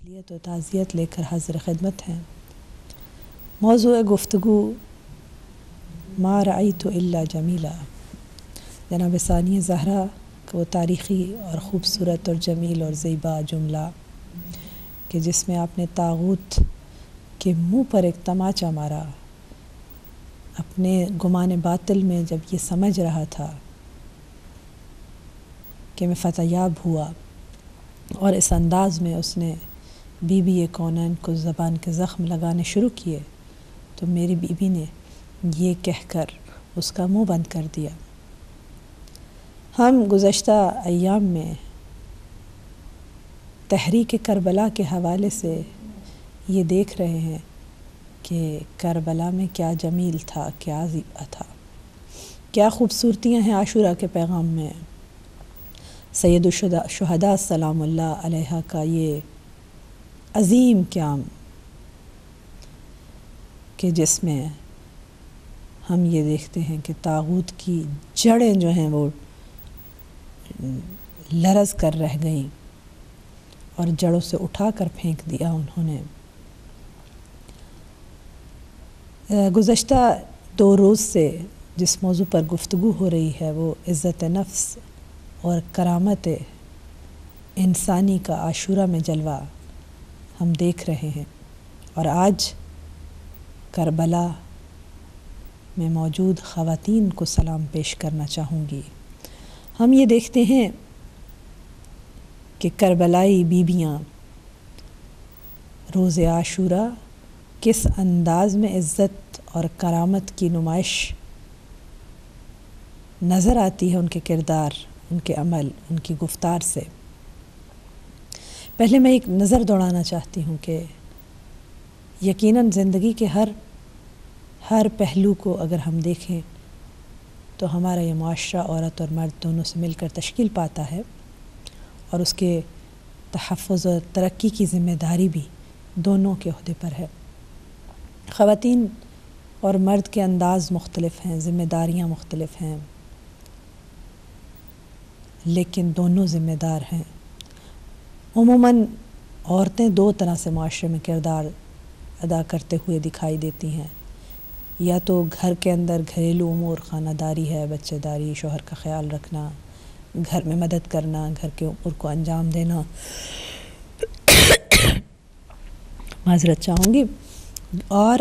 تسلیت و تعزیت لے کر حاضر خدمت ہیں۔ موضوع گفتگو ما رأیت الا جمیلا، جناب ثانی زہرا کا وہ تاریخی اور خوبصورت اور جمیل اور زیبا جملہ کہ جس میں آپ نے طاغوت کے منہ پر ایک تماچا مارا، اپنے گمان باطل میں جب یہ سمجھ رہا تھا کہ میں فتح یاب ہوا، اور اس انداز میں اس نے بی بی کونین کو زبان کے زخم لگانے شروع کیے، تو میری بیوی نے یہ کہہ کر اس کا منہ بند کر دیا۔ ہم گزشتہ ایام میں تحریک کربلا کے حوالے سے یہ دیکھ رہے ہیں کہ کربلا میں کیا جمیل تھا، کیا زیبا تھا، کیا خوبصورتیاں ہیں عاشورہ کے پیغام میں۔ سید الشہداء سلام اللہ علیہ کا یہ عظیم قیام کہ جس میں ہم یہ دیکھتے ہیں کہ طاغوت کی جڑیں جو ہیں وہ لرز کر رہ گئیں اور جڑوں سے اٹھا کر پھینک دیا انہوں نے۔ گزشتہ 2 روز سے جس موضوع پر گفتگو ہو رہی ہے وہ عزت نفس اور کرامت انسانی کا عاشورہ میں جلوہ ہم دیکھ رہے ہیں، اور آج کربلا میں موجود خواتین کو سلام پیش کرنا چاہوں گی۔ ہم یہ دیکھتے ہیں کہ کربلائی بیبیاں روز عاشورہ کس انداز میں عزت اور کرامت کی نمائش نظر آتی ہے، ان کے کردار، ان کے عمل، ان کی گفتار سے۔ پہلے میں ایک نظر دوڑانا چاہتی ہوں کہ یقیناً زندگی کے ہر پہلو کو اگر ہم دیکھیں تو ہمارا یہ معاشرہ عورت اور مرد دونوں سے مل کر تشکیل پاتا ہے، اور اس کے تحفظ و ترقی کی ذمہ داری بھی دونوں کے عہدے پر ہے۔ خواتین اور مرد کے انداز مختلف ہیں، ذمہ داریاں مختلف ہیں، لیکن دونوں ذمہ دار ہیں۔ عموماً عورتیں 2 طرح سے معاشرے میں کردار ادا کرتے ہوئے دکھائی دیتی ہیں، یا تو گھر کے اندر گھریلو امور، خانہ داری ہے، بچے داری، شوہر کا خیال رکھنا، گھر میں مدد کرنا، گھر کے امور کو انجام دینا، معذرت چاہوں گی، اور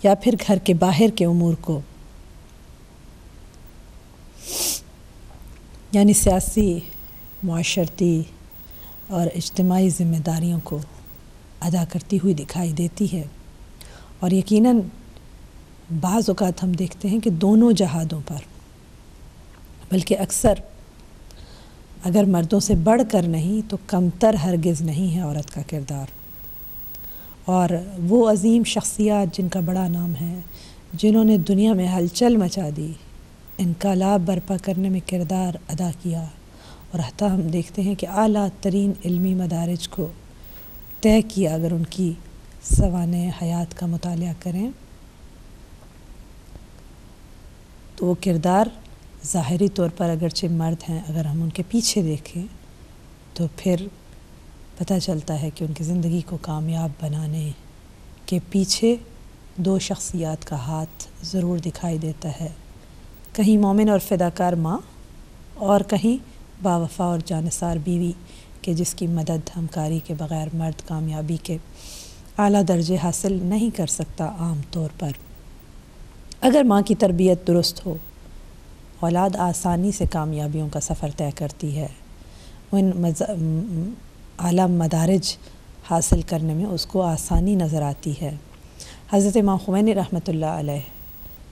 یا پھر گھر کے باہر کے امور کو، یعنی سیاسی، معاشرتی اور اجتماعی ذمہ داریوں کو ادا کرتی ہوئی دکھائی دیتی ہے۔ اور یقیناً بعض اوقات ہم دیکھتے ہیں کہ دونوں جہادوں پر، بلکہ اکثر اگر مردوں سے بڑھ کر نہیں تو کمتر ہرگز نہیں ہے عورت کا کردار۔ اور وہ عظیم شخصیات جن کا بڑا نام ہے، جنہوں نے دنیا میں ہلچل مچا دی، انقلاب برپا کرنے میں کردار ادا کیا، اور حتیٰ ہم دیکھتے ہیں کہ اعلیٰ ترین علمی مدارج کو طے کیا۔ اگر ان کی سوانح حیات کا مطالعہ کریں تو وہ کردار ظاہری طور پر اگرچہ مرد ہیں، اگر ہم ان کے پیچھے دیکھیں تو پھر پتہ چلتا ہے کہ ان کی زندگی کو کامیاب بنانے کے پیچھے 2 شخصیات کا ہاتھ ضرور دکھائی دیتا ہے، کہیں مومن اور فداکار ماں، اور کہیں باوفا اور جانثار بیوی کہ جس کی مدد ہمکاری کے بغیر مرد کامیابی کے اعلیٰ درجے حاصل نہیں کر سکتا۔ عام طور پر اگر ماں کی تربیت درست ہو، اولاد آسانی سے کامیابیوں کا سفر طے کرتی ہے، ان اعلیٰ مدارج حاصل کرنے میں اس کو آسانی نظر آتی ہے۔ حضرت امام خمینی رحمۃ اللہ علیہ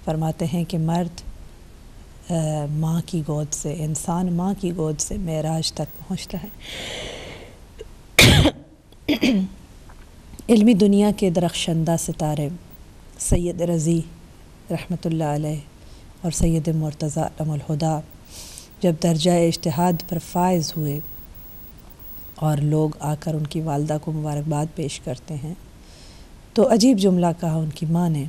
فرماتے ہیں کہ مرد ماں کی گود سے، انسان ماں کی گود سے معراج تک پہنچتا ہے۔ علمی دنیا کے درخشندہ ستارے سید رضی رحمۃ اللہ علیہ اور سید مرتضیٰ علم الہدیٰ جب درجہ اجتہاد پر فائز ہوئے اور لوگ آ کر ان کی والدہ کو مبارکباد پیش کرتے ہیں، تو عجیب جملہ کہا ان کی ماں نے،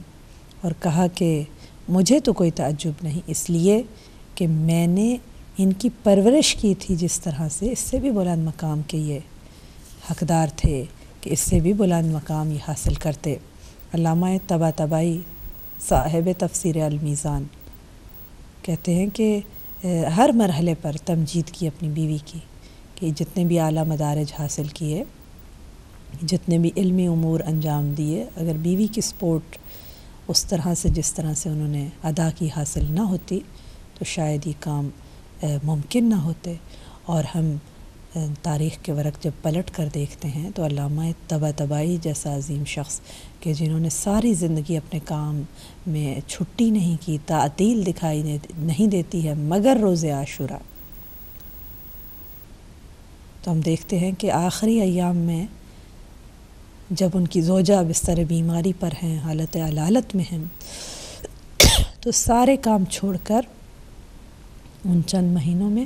اور کہا کہ مجھے تو کوئی تعجب نہیں، اس لیے کہ میں نے ان کی پرورش کی تھی جس طرح سے، اس سے بھی بلند مقام کے یہ حقدار تھے کہ اس سے بھی بلند مقام یہ حاصل کرتے۔ علامہ طباطبائی صاحب تفسیر المیزان کہتے ہیں کہ ہر مرحلے پر تمجید کی اپنی بیوی کی، کہ جتنے بھی اعلیٰ مدارج حاصل کیے، جتنے بھی علمی امور انجام دیے، اگر بیوی کی سپورٹ اس طرح سے جس طرح سے انہوں نے ادا کی حاصل نہ ہوتی تو شاید یہ کام ممکن نہ ہوتے۔ اور ہم تاریخ کے ورق جب پلٹ کر دیکھتے ہیں تو علامہ طباطبائی جیسا عظیم شخص کہ جنہوں نے ساری زندگی اپنے کام میں چھٹی نہیں کی، تعطیل دکھائی نہیں دیتی ہے مگر روز عاشوراء، تو ہم دیکھتے ہیں کہ آخری ایام میں جب ان کی زوجہ بستر بیماری پر ہیں، حالت علالت میں ہیں، تو سارے کام چھوڑ کر ان چند مہینوں میں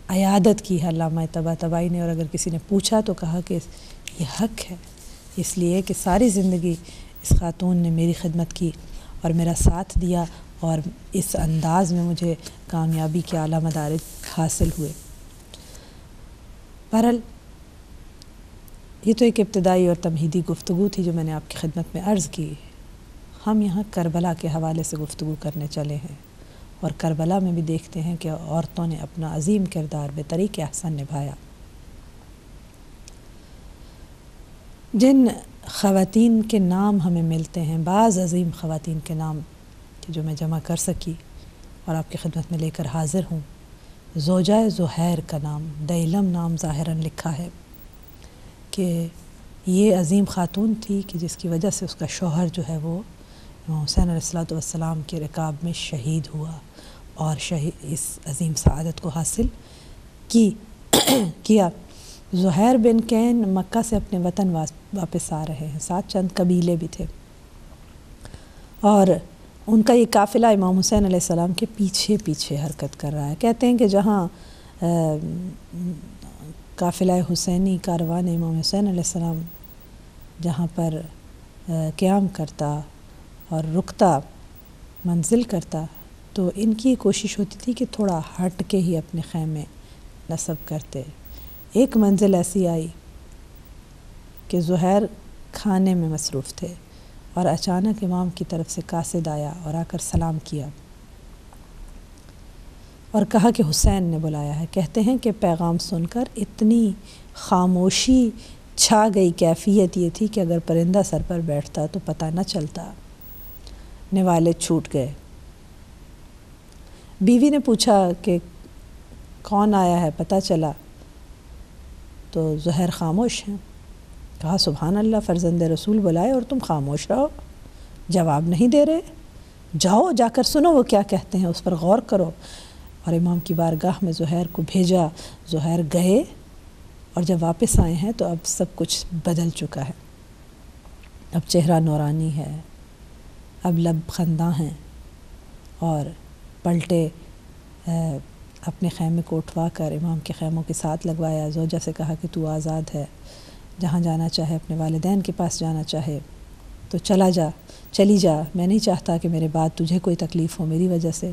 عیادت کی ہے علامہ طباطبائی نے۔ اور اگر کسی نے پوچھا تو کہا کہ یہ حق ہے، اس لیے کہ ساری زندگی اس خاتون نے میری خدمت کی اور میرا ساتھ دیا اور اس انداز میں مجھے کامیابی کے اعلیٰ مدارج حاصل ہوئے۔ بہرحال یہ تو ایک ابتدائی اور تمہیدی گفتگو تھی جو میں نے آپ کی خدمت میں عرض کی۔ ہم یہاں کربلا کے حوالے سے گفتگو کرنے چلے ہیں، اور کربلا میں بھی دیکھتے ہیں کہ عورتوں نے اپنا عظیم کردار بطریق احسن نبھایا۔ جن خواتین کے نام ہمیں ملتے ہیں، بعض عظیم خواتین کے نام کہ جو میں جمع کر سکی اور آپ کی خدمت میں لے کر حاضر ہوں۔ زوجہ زہیر کا نام، دیلم نام ظاہراً لکھا ہے کہ یہ عظیم خاتون تھی کہ جس کی وجہ سے اس کا شوہر جو ہے وہ امام حسین علیہ السلام کے رکاب میں شہید ہوا اور اس عظیم سعادت کو حاصل کیا۔ زہیر بن کین مکہ سے اپنے وطن واپس آ رہے ہیں، ساتھ چند قبیلے بھی تھے، اور ان کا یہ قافلہ امام حسین علیہ السلام کے پیچھے پیچھے حرکت کر رہا ہے۔ کہتے ہیں کہ جہاں قافلہ حسینی کاروان امام حسین علیہ السلام جہاں پر قیام کرتا اور رکتا، منزل کرتا، تو ان کی کوشش ہوتی تھی کہ تھوڑا ہٹ کے ہی اپنے خیمے نصب کرتے۔ ایک منزل ایسی آئی کہ زہیر کھانے میں مصروف تھے اور اچانک امام کی طرف سے قاصد آیا اور آ کر سلام کیا اور کہا کہ حسین نے بلایا ہے۔ کہتے ہیں کہ پیغام سن کر اتنی خاموشی چھا گئی، کیفیت یہ تھی کہ اگر پرندہ سر پر بیٹھتا تو پتہ نہ چلتا، نوالے چھوٹ گئے۔ بیوی نے پوچھا کہ کون آیا ہے، پتہ چلا؟ تو زہیر خاموش ہیں۔ کہا سبحان اللہ، فرزند رسول بلائے اور تم خاموش رہو، جواب نہیں دے رہے، جاؤ جا کر سنو وہ کیا کہتے ہیں، اس پر غور کرو۔ اور امام کی بارگاہ میں زہیر کو بھیجا، زہیر گئے، اور جب واپس آئے ہیں تو اب سب کچھ بدل چکا ہے۔ اب چہرہ نورانی ہے، اب لب خنداں ہیں، اور پلٹے اپنے خیمے کو اٹھوا کر امام کے خیموں کے ساتھ لگوایا۔ زوجہ سے کہا کہ تو آزاد ہے، جہاں جانا چاہے، اپنے والدین کے پاس جانا چاہے تو چلی جا، میں نہیں چاہتا کہ میرے بعد تجھے کوئی تکلیف ہو میری وجہ سے،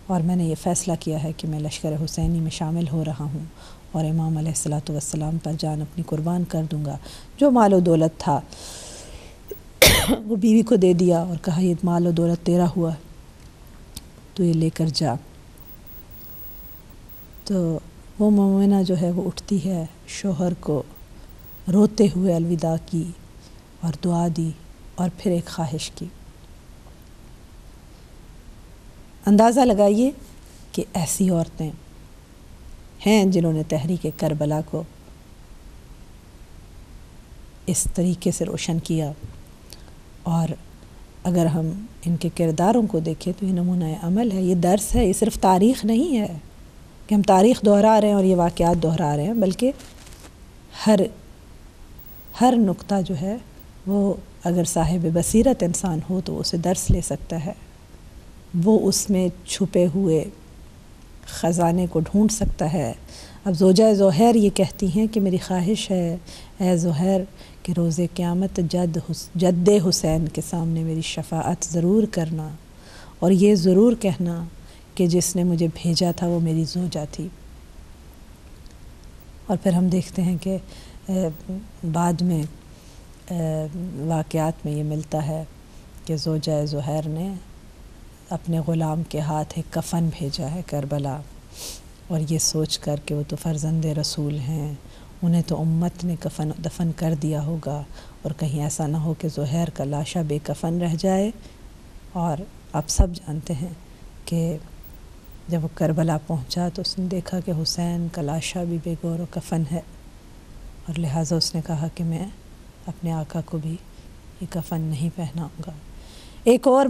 اور میں نے یہ فیصلہ کیا ہے کہ میں لشکر حسینی میں شامل ہو رہا ہوں اور امام علیہ السلام پر جان اپنی قربان کر دوں گا۔ جو مال و دولت تھا وہ بیوی کو دے دیا اور کہا یہ مال و دولت تیرا ہوا، تو یہ لے کر جا۔ تو وہ مومنہ جو ہے وہ اٹھتی ہے، شوہر کو روتے ہوئے الوداع کی اور دعا دی اور پھر ایک خواہش کی۔ اندازہ لگائیے کہ ایسی عورتیں ہیں جنہوں نے تحریک کربلا کو اس طریقے سے روشن کیا، اور اگر ہم ان کے کرداروں کو دیکھیں تو یہ نمونہ عمل ہے، یہ درس ہے، یہ صرف تاریخ نہیں ہے کہ ہم تاریخ دہرا رہے ہیں اور یہ واقعات دہرا رہے ہیں، بلکہ ہر نقطہ جو ہے وہ اگر صاحب بصیرت انسان ہو تو اسے درس لے سکتا ہے، وہ اس میں چھپے ہوئے خزانے کو ڈھونڈ سکتا ہے۔ اب زوجہ زہیر یہ کہتی ہیں کہ میری خواہش ہے اے زہیر کہ روز قیامت جد حسین کے سامنے میری شفاعت ضرور کرنا، اور یہ ضرور کہنا کہ جس نے مجھے بھیجا تھا وہ میری زوجہ تھی۔ اور پھر ہم دیکھتے ہیں کہ بعد میں واقعات میں یہ ملتا ہے کہ زوجہ زہیر نے اپنے غلام کے ہاتھ ایک کفن بھیجا ہے کربلا، اور یہ سوچ کر کہ وہ تو فرزند رسول ہیں، انہیں تو امت نے کفن دفن کر دیا ہوگا، اور کہیں ایسا نہ ہو کہ زہیر کا لاشا بے کفن رہ جائے۔ اور آپ سب جانتے ہیں کہ جب وہ کربلا پہنچا تو اس نے دیکھا کہ حسین کا لاشا بھی بے گور و کفن ہے، اور لہٰذا اس نے کہا کہ میں اپنے آقا کو بھی یہ کفن نہیں پہناؤں گا۔ ایک اور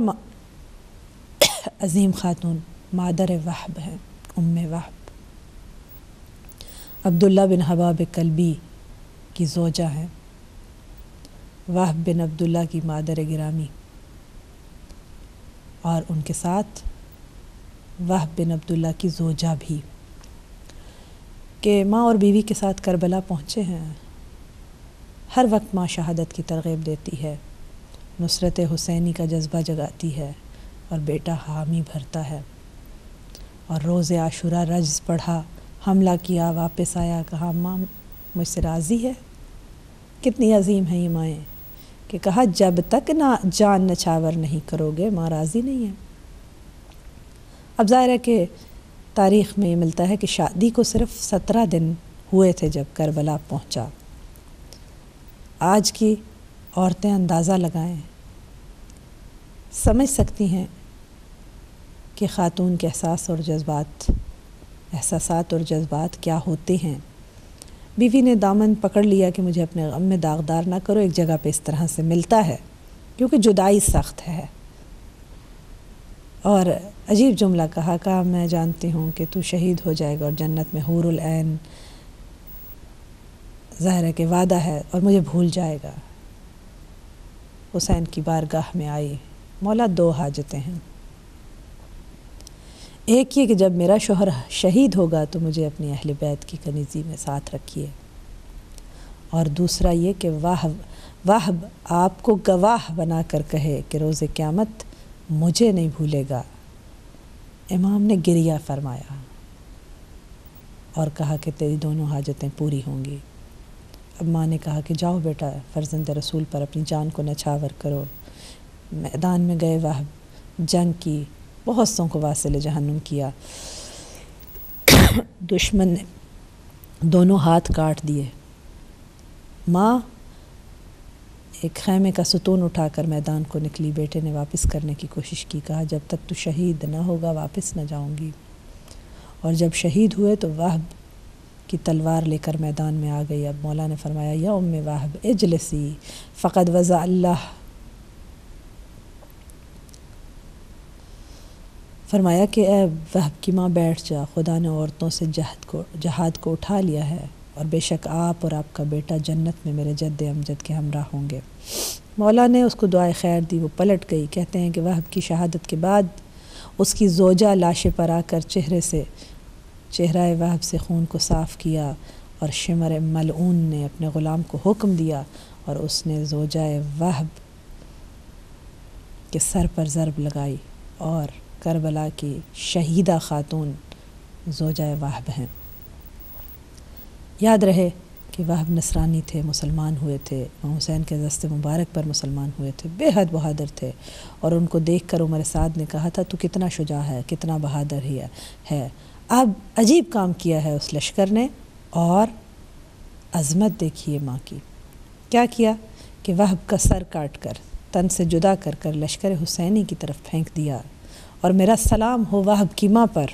عظیم خاتون مادر وہب ہیں، ام وہب، عبداللہ بن حباب کلبی کی زوجہ ہیں، وہب بن عبداللہ کی مادر گرامی، اور ان کے ساتھ وہب بن عبداللہ کی زوجہ بھی، کہ ماں اور بیوی کے ساتھ کربلا پہنچے ہیں۔ ہر وقت ماں شہادت کی ترغیب دیتی ہے، نصرت حسینی کا جذبہ جگاتی ہے، اور بیٹا حامی بھرتا ہے، اور روز عاشورہ رجز پڑھا، حملہ کیا، واپس آیا، کہا ماں مجھ سے راضی ہے۔ کتنی عظیم ہیں یہ مائیں، کہ کہا جب تک نہ جان نچھاور نہیں کرو گے ماں راضی نہیں ہے۔ اب ظاہر ہے کہ تاریخ میں یہ ملتا ہے کہ شادی کو صرف 17 دن ہوئے تھے جب کربلا پہنچا۔ آج کی عورتیں اندازہ لگائیں، سمجھ سکتی ہیں کہ خاتون کے احساسات اور جذبات کیا ہوتے ہیں۔ بیوی نے دامن پکڑ لیا کہ مجھے اپنے غم میں داغدار نہ کرو، ایک جگہ پہ اس طرح سے ملتا ہے کیونکہ جدائی سخت ہے، اور عجیب جملہ کہا میں جانتی ہوں کہ تو شہید ہو جائے گا اور جنت میں حور العین ظاہر ہے کہ وعدہ ہے، اور مجھے بھول جائے گا۔ حسین کی بارگاہ میں آئی، مولا 2 حاجتیں ہیں، ایک یہ کہ جب میرا شوہر شہید ہوگا تو مجھے اپنی اہل بیت کی کنیزی میں ساتھ رکھیے، اور دوسرا یہ کہ وہب آپ کو گواہ بنا کر کہے کہ روز قیامت مجھے نہیں بھولے گا۔ امام نے گریہ فرمایا اور کہا کہ تیری دونوں حاجتیں پوری ہوں گی۔ اب ماں نے کہا کہ جاؤ بیٹا، فرزند رسول پر اپنی جان کو نچھاور کرو۔ میدان میں گئے وہب، جنگ کی، بہت سوں کو واصل جہنم کیا، دشمن نے دونوں ہاتھ کاٹ دیے۔ ماں ایک خیمے کا ستون اٹھا کر میدان کو نکلی، بیٹے نے واپس کرنے کی کوشش کی، کہا جب تک تو شہید نہ ہوگا واپس نہ جاؤں گی۔ اور جب شہید ہوئے تو وہب کی تلوار لے کر میدان میں آ گئی۔ اب مولا نے فرمایا یا ام وہب اجلسی فقد وضع اللہ، فرمایا کہ اے وہب کی ماں بیٹھ جا، خدا نے عورتوں سے جہاد کو اٹھا لیا ہے، اور بے شک آپ اور آپ کا بیٹا جنت میں میرے جد امجد کے ہمراہ ہوں گے۔ مولا نے اس کو دعائے خیر دی، وہ پلٹ گئی۔ کہتے ہیں کہ وہب کی شہادت کے بعد اس کی زوجہ لاشے پر آ کر چہرہ وہب سے خون کو صاف کیا، اور شمر ملعون نے اپنے غلام کو حکم دیا، اور اس نے زوجہ وہب کے سر پر ضرب لگائی، اور کربلا کی شہیدہ خاتون زوجہ وہب ہیں۔ یاد رہے کہ وہب نصرانی تھے، مسلمان ہوئے تھے، امام حسین کے دست مبارک پر مسلمان ہوئے تھے، بے حد بہادر تھے، اور ان کو دیکھ کر عمر سعد نے کہا تھا تو کتنا شجاع ہے، کتنا بہادر ہے۔ اب عجیب کام کیا ہے اس لشکر نے، اور عظمت دیکھیے ماں کی، کیا کیا کہ وہب کا سر کاٹ کر تن سے جدا کر کر لشکر حسینی کی طرف پھینک دیا، اور میرا سلام ہو وہب کی ماں پر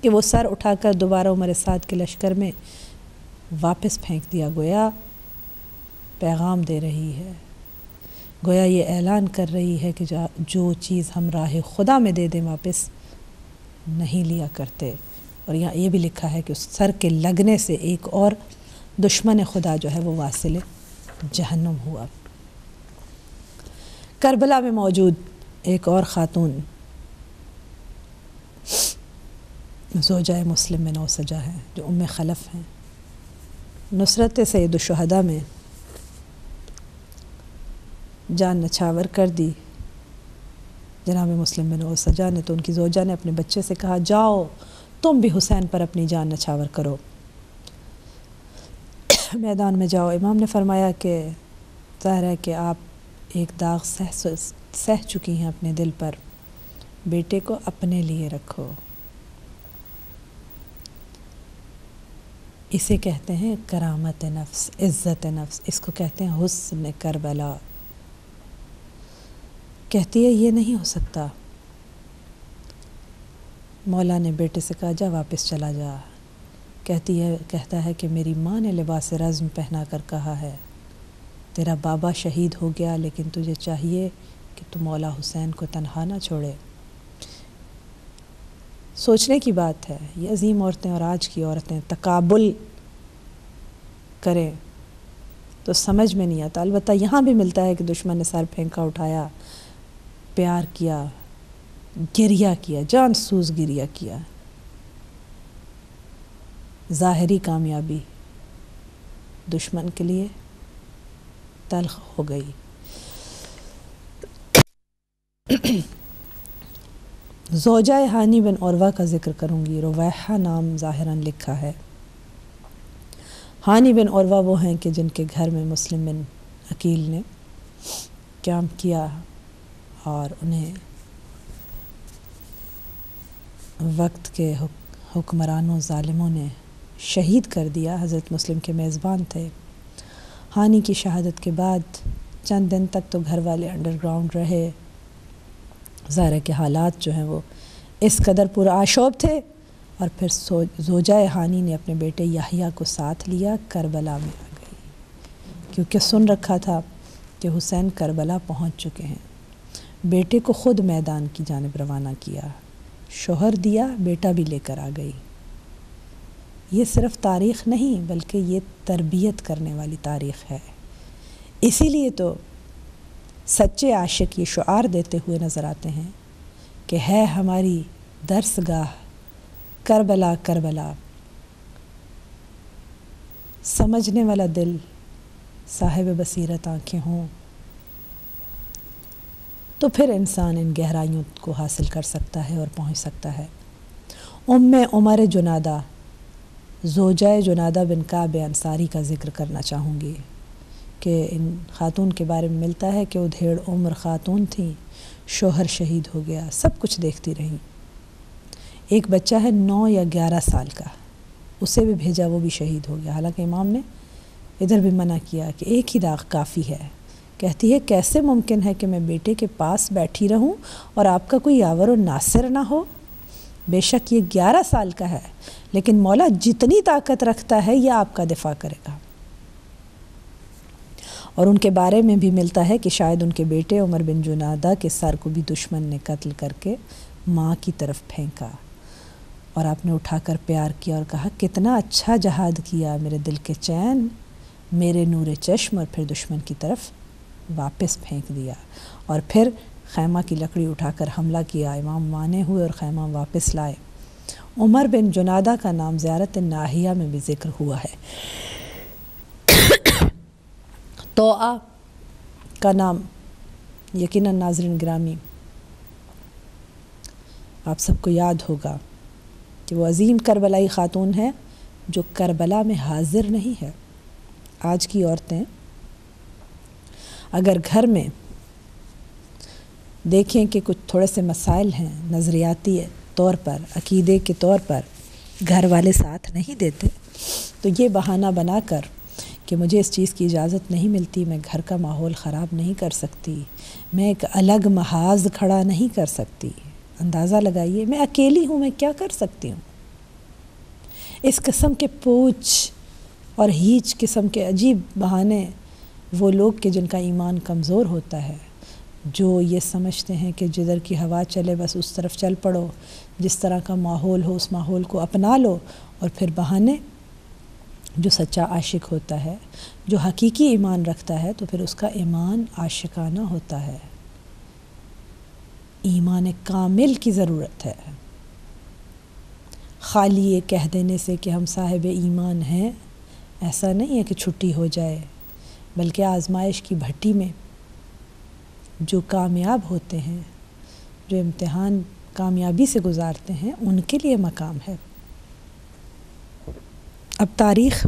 کہ وہ سر اٹھا کر دوبارہ عمر سعد کے لشکر میں واپس پھینک دیا، گویا پیغام دے رہی ہے، گویا یہ اعلان کر رہی ہے کہ جو چیز ہم راہ خدا میں دے دیں واپس نہیں لیا کرتے۔ اور یہاں یہ بھی لکھا ہے کہ اس سر کے لگنے سے ایک اور دشمن خدا جو ہے وہ واصل جہنم ہوا۔ کربلا میں موجود ایک اور خاتون زوجہ مسلم بن اوسجہ ہے، جو ام خلف ہیں۔ نصرت سید الشہداء میں جان نچھاور کر دی جناب مسلم بن اوسجہ نے، تو ان کی زوجہ نے اپنے بچے سے کہا جاؤ تم بھی حسین پر اپنی جان نچھاور کرو۔ میدان میں جاؤ۔ امام نے فرمایا کہ ظاہر ہے کہ آپ ایک داغ سہ چکی ہیں اپنے دل پر، بیٹے کو اپنے لیے رکھو۔ اسے کہتے ہیں کرامت نفس، عزت نفس، اس کو کہتے ہیں حسن کربلا۔ کہتی ہے یہ نہیں ہو سکتا۔ مولا نے بیٹے سے کہا جا واپس چلا جا۔ کہتا ہے کہ میری ماں نے لباس رزم پہنا کر کہا ہے تیرا بابا شہید ہو گیا، لیکن تجھے چاہیے کہ تو مولا حسین کو تنہا نہ چھوڑے۔ سوچنے کی بات ہے، یہ عظیم عورتیں اور آج کی عورتیں تقابل کریں تو سمجھ میں نہیں آتا۔ البتہ یہاں بھی ملتا ہے کہ دشمن نے سر پھینکا، اٹھایا، پیار کیا، گریہ کیا، جان سوز گریہ کیا۔ ظاہری کامیابی دشمن کے لیے تلخ ہو گئی۔ زوجہ ہانی بن عروہ کا ذکر کروں گی۔ رویحہ نام ظاہراً لکھا ہے۔ ہانی بن عروہ وہ ہیں کہ جن کے گھر میں مسلم بن عقیل نے قیام کیا اور انہیں وقت کے حکمرانوں ظالموں نے شہید کر دیا۔ حضرت مسلم کے میزبان تھے۔ ہانی کی شہادت کے بعد چند دن تک تو گھر والے انڈر گراؤنڈ رہے۔ ظاہر ہے کہ حالات جو ہیں وہ اس قدر پرآشوب تھے، اور پھر زوجہ ہانی نے اپنے بیٹے یحییٰ کو ساتھ لیا، کربلا میں آ گئی، کیونکہ سن رکھا تھا کہ حسین کربلا پہنچ چکے ہیں۔ بیٹے کو خود میدان کی جانب روانہ کیا، شوہر دیا، بیٹا بھی لے کر آ گئی۔ یہ صرف تاریخ نہیں بلکہ یہ تربیت کرنے والی تاریخ ہے۔ اسی لیے تو سچے عاشق یہ شعار دیتے ہوئے نظر آتے ہیں کہ ہے ہماری درس گاہ کربلا کربلا، سمجھنے والا دل، صاحب بصیرت آنکھیں ہوں تو پھر انسان ان گہرائیوں کو حاصل کر سکتا ہے اور پہنچ سکتا ہے۔ عمر جنادہ، زوجہ جنادہ بن کعب انصاری کا ذکر کرنا چاہوں گی کہ ان خاتون کے بارے میں ملتا ہے کہ ادھیڑ عمر خاتون تھیں، شوہر شہید ہو گیا، سب کچھ دیکھتی رہیں۔ ایک بچہ ہے 9 یا 11 سال کا، اسے بھی بھیجا، وہ بھی شہید ہو گیا، حالانکہ امام نے ادھر بھی منع کیا کہ ایک ہی داغ کافی ہے۔ کہتی ہے کیسے ممکن ہے کہ میں بیٹے کے پاس بیٹھی رہوں اور آپ کا کوئی یاور و ناصر نہ ہو؟ بے شک یہ 11 سال کا ہے، لیکن مولا جتنی طاقت رکھتا ہے یہ آپ کا دفاع کرے گا۔ اور ان کے بارے میں بھی ملتا ہے کہ شاید ان کے بیٹے عمر بن جنادہ کے سر کو بھی دشمن نے قتل کر کے ماں کی طرف پھینکا، اور آپ نے اٹھا کر پیار کیا اور کہا کتنا اچھا جہاد کیا میرے دل کے چین، میرے نور چشم، اور پھر دشمن کی طرف واپس پھینک دیا، اور پھر خیمہ کی لکڑی اٹھا کر حملہ کیا۔ امام مانے ہوئے اور خیمہ واپس لائے۔ عمر بن جنادہ کا نام زیارت ناہیہ میں بھی ذکر ہوا ہے۔ توآ کا نام یقیناً ناظرین گرامی آپ سب کو یاد ہوگا کہ وہ عظیم کربلائی خاتون ہے جو کربلا میں حاضر نہیں ہے۔ آج کی عورتیں اگر گھر میں دیکھیں کہ کچھ تھوڑے سے مسائل ہیں نظریاتی طور پر، عقیدے کے طور پر، گھر والے ساتھ نہیں دیتے تو یہ بہانہ بنا کر کہ مجھے اس چیز کی اجازت نہیں ملتی، میں گھر کا ماحول خراب نہیں کر سکتی، میں ایک الگ محاذ کھڑا نہیں کر سکتی، اندازہ لگائیے میں اکیلی ہوں، میں کیا کر سکتی ہوں۔ اس قسم کے پوچھ اور ہیچ قسم کے عجیب بہانے وہ لوگ کہ جن کا ایمان کمزور ہوتا ہے، جو یہ سمجھتے ہیں کہ جدھر کی ہوا چلے بس اس طرف چل پڑو، جس طرح کا ماحول ہو اس ماحول کو اپنا لو، اور پھر بہانے۔ جو سچا عاشق ہوتا ہے، جو حقیقی ایمان رکھتا ہے، تو پھر اس کا ایمان عاشقانہ ہوتا ہے، ایمان کامل کی ضرورت ہے۔ خالی یہ کہہ دینے سے کہ ہم صاحب ایمان ہیں ایسا نہیں ہے کہ چھٹی ہو جائے، بلکہ آزمائش کی بھٹی میں جو کامیاب ہوتے ہیں، جو امتحان کامیابی سے گزارتے ہیں، ان کے لیے مقام ہے۔ اب تاریخ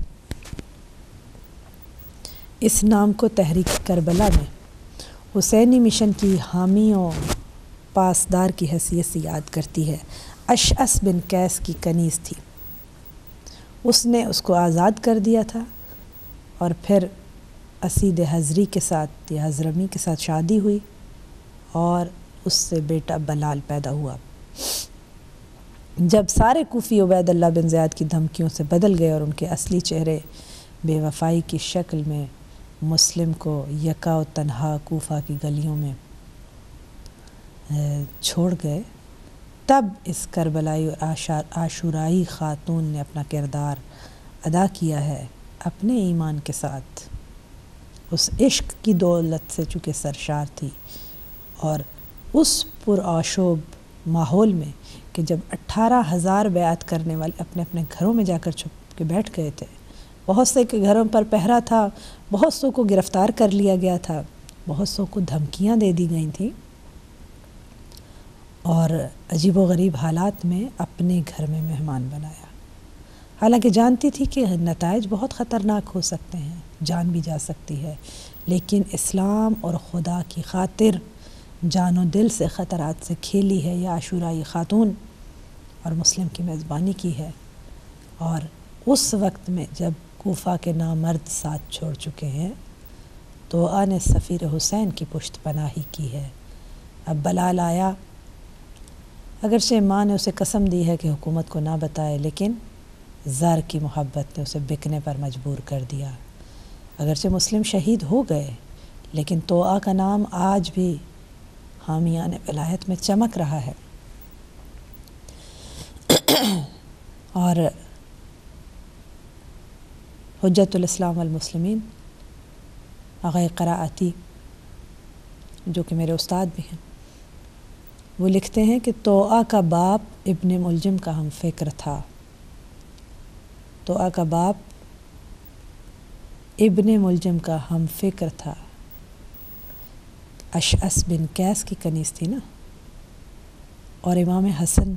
اس نام کو تحریک کربلا میں حسینی مشن کی حامی و پاسدار کی حیثیت سے یاد کرتی ہے۔ اشعث بن قیس کی کنیز تھی، اس نے اس کو آزاد کر دیا تھا اور پھر اسید حضری کے ساتھ یا حضرمی کے ساتھ شادی ہوئی اور اس سے بیٹا بلال پیدا ہوا۔ جب سارے کوفی عبید اللہ بن زیاد کی دھمکیوں سے بدل گئے اور ان کے اصلی چہرے بے وفائی کی شکل میں مسلم کو یکا و تنہا کوفہ کی گلیوں میں چھوڑ گئے، تب اس کربلائی اور عاشورائی خاتون نے اپنا کردار ادا کیا ہے اپنے ایمان کے ساتھ۔ اس عشق کی دولت سے چونکہ سرشار تھی اور اس پرآشوب ماحول میں کہ جب 18,000 بیعت کرنے والے اپنے اپنے گھروں میں جا کر چھپ کے بیٹھ گئے تھے، بہت سے کے گھروں پر پہرا تھا، بہت سو کو گرفتار کر لیا گیا تھا، بہت سو کو دھمکیاں دے دی گئی تھیں، اور عجیب و غریب حالات میں اپنے گھر میں مہمان بنایا، حالانکہ جانتی تھی کہ نتائج بہت خطرناک ہو سکتے ہیں، جان بھی جا سکتی ہے، لیکن اسلام اور خدا کی خاطر جان و دل سے خطرات سے کھیلی ہے یہ عاشورائی خاتون اور مسلم کی میزبانی کی ہے۔ اور اس وقت میں جب کوفہ کے نامرد ساتھ چھوڑ چکے ہیں تو نے سفیر حسین کی پشت پناہی کی ہے۔ اب بلال آیا، اگرچہ ماں نے اسے قسم دی ہے کہ حکومت کو نہ بتائے، لیکن زر کی محبت نے اسے بکنے پر مجبور کر دیا۔ اگرچہ مسلم شہید ہو گئے، لیکن توآ کا نام آج بھی حامیان ولایت میں چمک رہا ہے۔ اور حجت الاسلام والمسلمین آغا قراءتی جو کہ میرے استاد بھی ہیں، وہ لکھتے ہیں کہ توآ کا باپ ابن ملجم کا ہم فکر تھا۔ توآ کا باپ ابن ملجم کا ہم فکر تھا۔ اشعث بن قیس کی کنیز تھی نا، اور امام حسن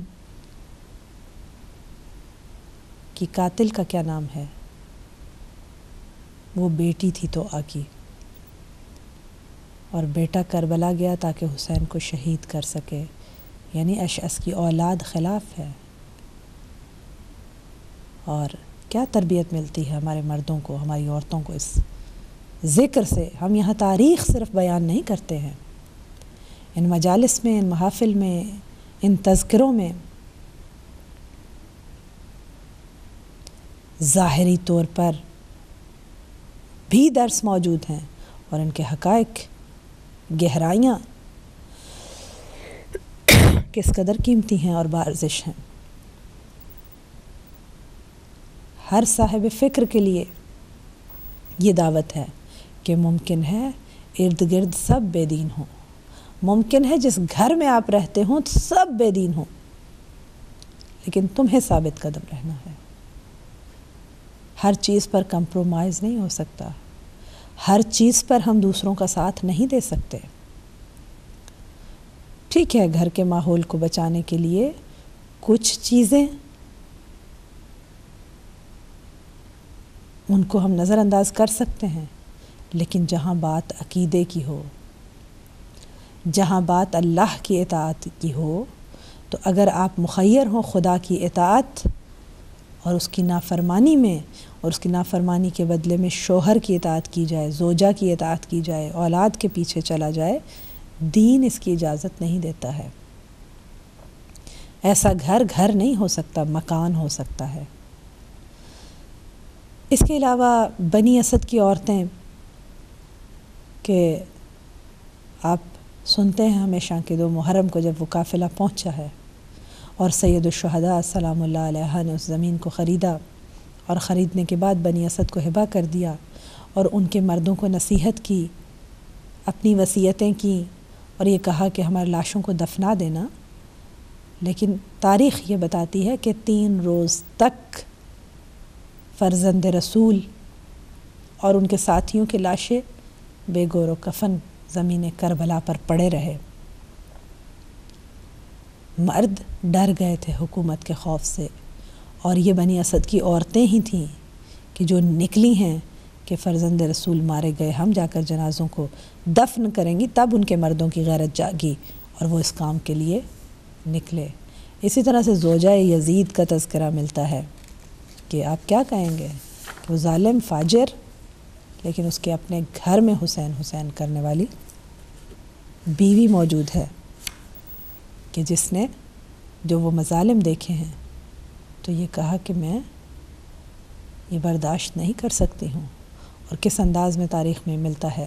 کی قاتل کا کیا نام ہے؟ وہ بیٹی تھی توآ کی، اور بیٹا کربلا گیا تاکہ حسین کو شہید کر سکے، یعنی اشعث کی اولاد خلاف ہے۔ اور کیا تربیت ملتی ہے ہمارے مردوں کو، ہماری عورتوں کو اس ذکر سے۔ ہم یہاں تاریخ صرف بیان نہیں کرتے ہیں، ان مجالس میں، ان محافل میں، ان تذکروں میں ظاہری طور پر بھی درس موجود ہیں، اور ان کے حقائق، گہرائیاں کس قدر قیمتی ہیں اور بارزش ہیں۔ ہر صاحب فکر کے لیے یہ دعوت ہے کہ ممکن ہے ارد گرد سب بے دین ہوں، ممکن ہے جس گھر میں آپ رہتے ہوں سب بے دین ہوں، لیکن تمہیں ثابت قدم رہنا ہے۔ ہر چیز پر کمپرومائز نہیں ہو سکتا، ہر چیز پر ہم دوسروں کا ساتھ نہیں دے سکتے۔ ٹھیک ہے، گھر کے ماحول کو بچانے کے لیے کچھ چیزیں ان کو ہم نظر انداز کر سکتے ہیں، لیکن جہاں بات عقیدے کی ہو، جہاں بات اللہ کی اطاعت کی ہو، تو اگر آپ مخیر ہوں خدا کی اطاعت اور اس کی نافرمانی میں، اور اس کی نافرمانی کے بدلے میں شوہر کی اطاعت کی جائے، زوجہ کی اطاعت کی جائے، اولاد کے پیچھے چلا جائے، دین اس کی اجازت نہیں دیتا ہے۔ ایسا گھر نہیں ہو سکتا، مکان ہو سکتا ہے۔ اس کے علاوہ بنی اسد کی عورتیں کہ آپ سنتے ہیں ہمیشہ کہ 2 محرم کو جب وہ قافلہ پہنچا ہے اور سید الشہداء سلام اللہ علیہ نے اس زمین کو خریدا، اور خریدنے کے بعد بنی اسد کو ہبہ کر دیا، اور ان کے مردوں کو نصیحت کی، اپنی وصیتیں کی، اور یہ کہا کہ ہمارے لاشوں کو دفنا دینا، لیکن تاریخ یہ بتاتی ہے کہ 3 روز تک فرزند رسول اور ان کے ساتھیوں کی لاشیں بے گور و کفن زمین کربلا پر پڑے رہے۔ مرد ڈر گئے تھے حکومت کے خوف سے، اور یہ بنی اسد کی عورتیں ہی تھیں کہ جو نکلی ہیں کہ فرزند رسول مارے گئے، ہم جا کر جنازوں کو دفن کریں گی، تب ان کے مردوں کی غیرت جاگی اور وہ اس کام کے لیے نکلے۔ اسی طرح سے زوجہ یزید کا تذکرہ ملتا ہے کہ آپ کیا کہیں گے کہ وہ ظالم فاجر، لیکن اس کے اپنے گھر میں حسین حسین کرنے والی بیوی موجود ہے کہ جس نے جو وہ مظالم دیکھے ہیں تو یہ کہا کہ میں یہ برداشت نہیں کر سکتی ہوں، اور کس انداز میں تاریخ میں ملتا ہے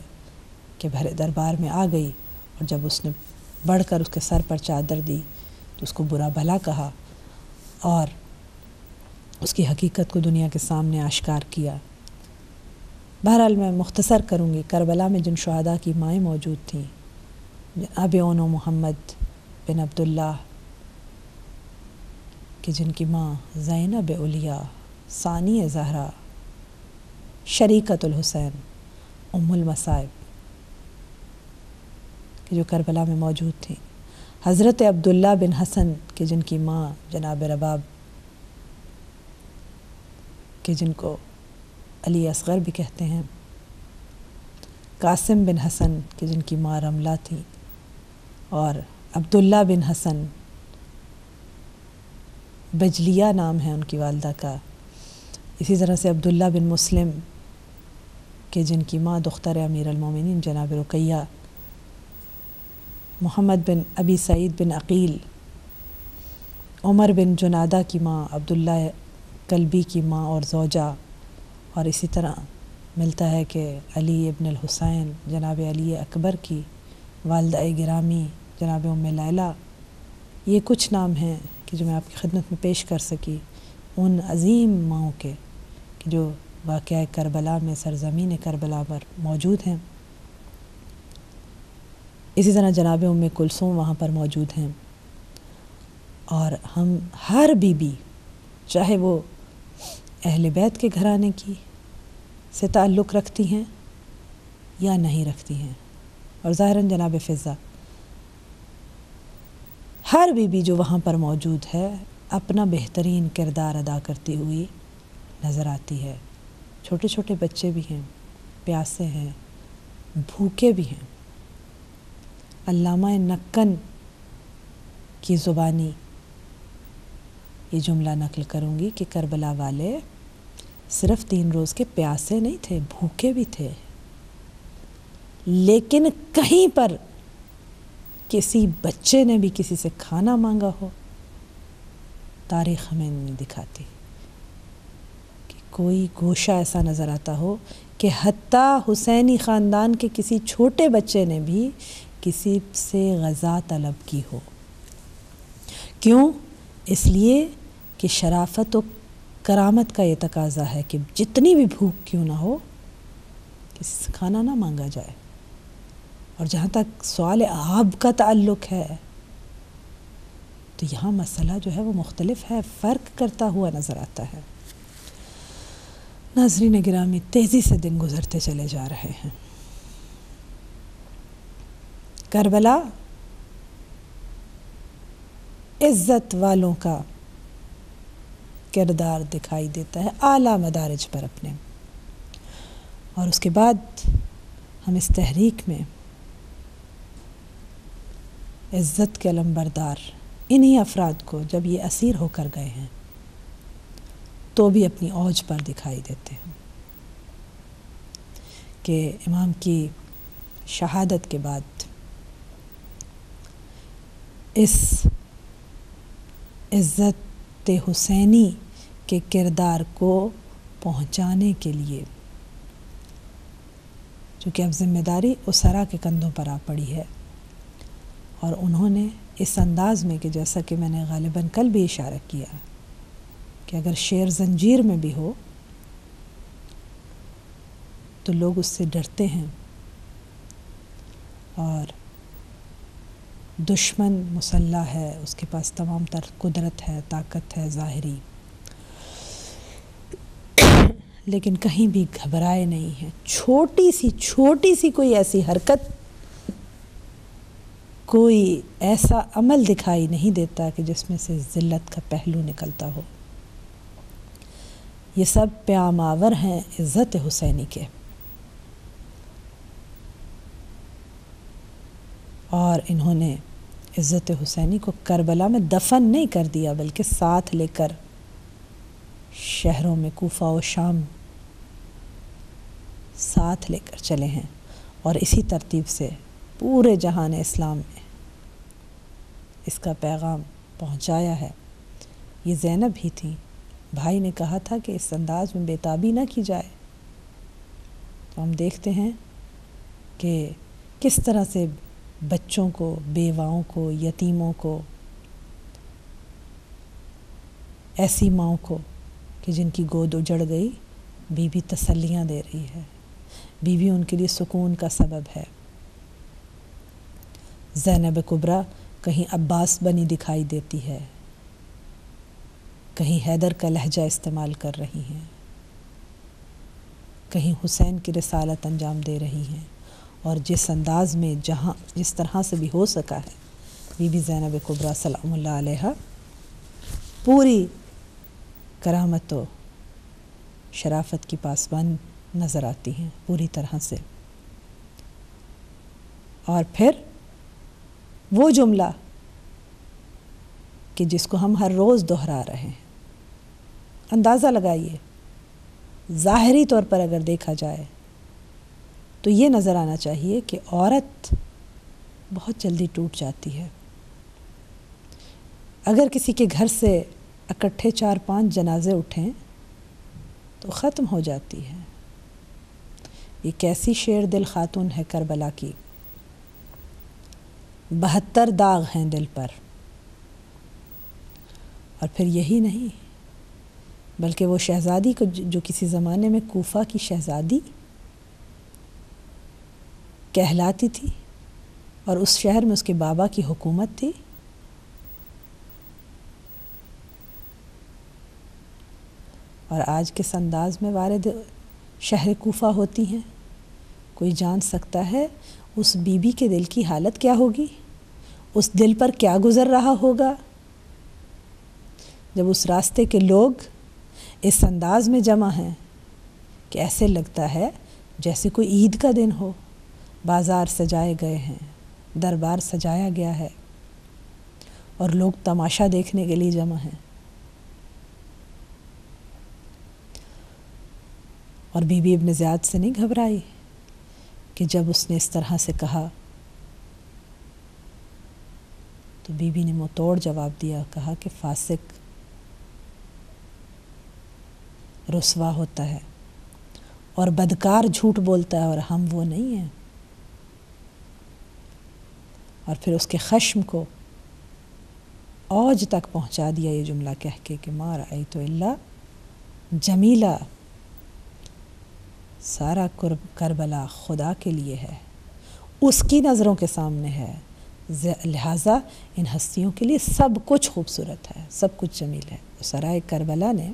کہ بھرے دربار میں آ گئی، اور جب اس نے بڑھ کر اس کے سر پر چادر دی تو اس کو برا بھلا کہا اور اس کی حقیقت کو دنیا کے سامنے آشکار کیا۔ بہرحال میں مختصر کروں گی، کربلا میں جن شہداء کی مائیں موجود تھیں، جناب اون و محمد بن عبداللہ کہ جن کی ماں زینب علیہ ثانی زہرا شریکت الحسین ام المصائب کہ جو کربلا میں موجود تھیں، حضرت عبداللہ بن حسن کہ جن کی ماں جناب رباب کہ جن کو علی اصغر بھی کہتے ہیں، قاسم بن حسن کہ جن کی ماں رملہ تھی، اور عبداللہ بن حسن بجلیہ نام ہے ان کی والدہ کا، اسی طرح سے عبداللہ بن مسلم کہ جن کی ماں دختر امیر المومنین جناب رقیہ، محمد بن ابی سعید بن عقیل، عمر بن جنادہ کی ماں، عبداللہ کلبی کی ماں اور زوجہ، اور اسی طرح ملتا ہے کہ علی ابن الحسین جناب علی اکبر کی والدہ گرامی جناب ام لیلہ۔ یہ کچھ نام ہیں کہ جو میں آپ کی خدمت میں پیش کر سکی ان عظیم ماؤں کے کہ جو واقعہ کربلا میں سرزمین کربلا پر موجود ہیں۔ اسی طرح جناب ام کلثوم وہاں پر موجود ہیں، اور ہم ہر بی بی چاہے وہ اہل بیت کے گھرانے کی سے تعلق رکھتی ہیں یا نہیں رکھتی ہیں، اور ظاہراً جناب فضہ ہر بی بی جو وہاں پر موجود ہے اپنا بہترین کردار ادا کرتی ہوئی نظر آتی ہے۔ چھوٹے چھوٹے بچے بھی ہیں، پیاسے ہیں، بھوکے بھی ہیں۔ علامہ نکن کی زبانی یہ جملہ نقل کروں گی کہ کربلا والے صرف 3 روز کے پیاسے نہیں تھے، بھوکے بھی تھے، لیکن کہیں پر کسی بچے نے بھی کسی سے کھانا مانگا ہو تاریخ ہمیں نہیں دکھاتی کہ کوئی گوشہ ایسا نظر آتا ہو کہ حتیٰ حسینی خاندان کے کسی چھوٹے بچے نے بھی کسی سے غذا طلب کی ہو۔ کیوں؟ اس لیے کہ شرافت و کرامت کا یہ تقاضا ہے کہ جتنی بھی بھوک کیوں نہ ہو کسی سے کھانا نہ مانگا جائے۔ اور جہاں تک سوال آب کا تعلق ہے تو یہاں مسئلہ جو ہے وہ مختلف ہے، فرق کرتا ہوا نظر آتا ہے۔ ناظرین گرامی، تیزی سے دن گزرتے چلے جا رہے ہیں۔ کربلا عزت والوں کا کردار دکھائی دیتا ہے اعلیٰ مدارج پر اپنے، اور اس کے بعد ہم اس تحریک میں عزت کے علمبردار انہی افراد کو جب یہ اسیر ہو کر گئے ہیں تو بھی اپنی اوج پر دکھائی دیتے ہیں کہ امام کی شہادت کے بعد اس عزت حسینی کے کردار کو پہنچانے کے لیے چونکہ اب ذمہ داری اسرا کے کندھوں پر آ پڑی ہے، اور انہوں نے اس انداز میں کہ جیسا کہ میں نے غالباً کل بھی اشارہ کیا کہ اگر شیر زنجیر میں بھی ہو تو لوگ اس سے ڈرتے ہیں، اور دشمن مسلح ہے، اس کے پاس تمام تر قدرت ہے، طاقت ہے ظاہری، لیکن کہیں بھی گھبرائے نہیں ہیں۔ چھوٹی سی کوئی ایسی حرکت، کوئی ایسا عمل دکھائی نہیں دیتا کہ جس میں سے ذلت کا پہلو نکلتا ہو۔ یہ سب پیامآور ہیں عزت حسینی کے، اور انہوں نے عزت حسینی کو کربلا میں دفن نہیں کر دیا بلکہ ساتھ لے کر شہروں میں کوفہ و شام ساتھ لے کر چلے ہیں، اور اسی ترتیب سے پورے جہان اسلام میں اس کا پیغام پہنچایا ہے۔ یہ زینب ہی تھیں، بھائی نے کہا تھا کہ اس انداز میں بےتابی نہ کی جائے، تو ہم دیکھتے ہیں کہ کس طرح سے بچوں کو، بیواؤں کو، یتیموں کو، ایسی ماؤں کو کہ جن کی گود اجڑ گئی، بی بی تسلیاں دے رہی ہے، بی بی ان کے لیے سکون کا سبب ہے۔ زینب کبریٰ کہیں عباس بنی دکھائی دیتی ہے، کہیں حیدر کا لہجہ استعمال کر رہی ہیں، کہیں حسین کی رسالت انجام دے رہی ہیں، اور جس انداز میں جس طرح سے بھی ہو سکا ہے، بی بی زینب کبریٰ سلام اللہ علیہا پوری کرامت و شرافت کی پاسبان نظر آتی ہیں پوری طرح سے۔ اور پھر وہ جملہ کہ جس کو ہم ہر روز دہرا رہے ہیں، اندازہ لگائیے، ظاہری طور پر اگر دیکھا جائے تو یہ نظر آنا چاہیے کہ عورت بہت جلدی ٹوٹ جاتی ہے۔ اگر کسی کے گھر سے اکٹھے 4-5 جنازے اٹھیں تو ختم ہو جاتی ہے۔ یہ کیسی شیر دل خاتون ہے کربلا کی، 72 داغ ہیں دل پر۔ اور پھر یہی نہیں بلکہ وہ شہزادی کو جو کسی زمانے میں کوفہ کی شہزادی کہلاتی تھی اور اس شہر میں اس کے بابا کی حکومت تھی، اور آج کس انداز میں وارد شہر کوفہ ہوتی ہیں، کوئی جان سکتا ہے اس بی بی کے دل کی حالت کیا ہوگی، اس دل پر کیا گزر رہا ہوگا جب اس راستے کے لوگ اس انداز میں جمع ہیں کہ ایسے لگتا ہے جیسے کوئی عید کا دن ہو، بازار سجائے گئے ہیں، دربار سجایا گیا ہے اور لوگ تماشا دیکھنے کے لیے جمع ہیں۔ اور بی بی ابن زیاد سے نہیں گھبرائی کہ جب اس نے اس طرح سے کہا تو بی بی نے منہ توڑ جواب دیا، کہا کہ فاسق رسوا ہوتا ہے اور بدکار جھوٹ بولتا ہے اور ہم وہ نہیں ہیں۔ اور پھر اس کے خشم کو اوج تک پہنچا دیا یہ جملہ کہہ کے کہ ما رأیت الا جمیلہ، سارا کربلا خدا کے لیے ہے، اس کی نظروں کے سامنے ہے، لہٰذا ان ہستیوں کے لیے سب کچھ خوبصورت ہے، سب کچھ جمیل ہے۔ سرائے کربلا نے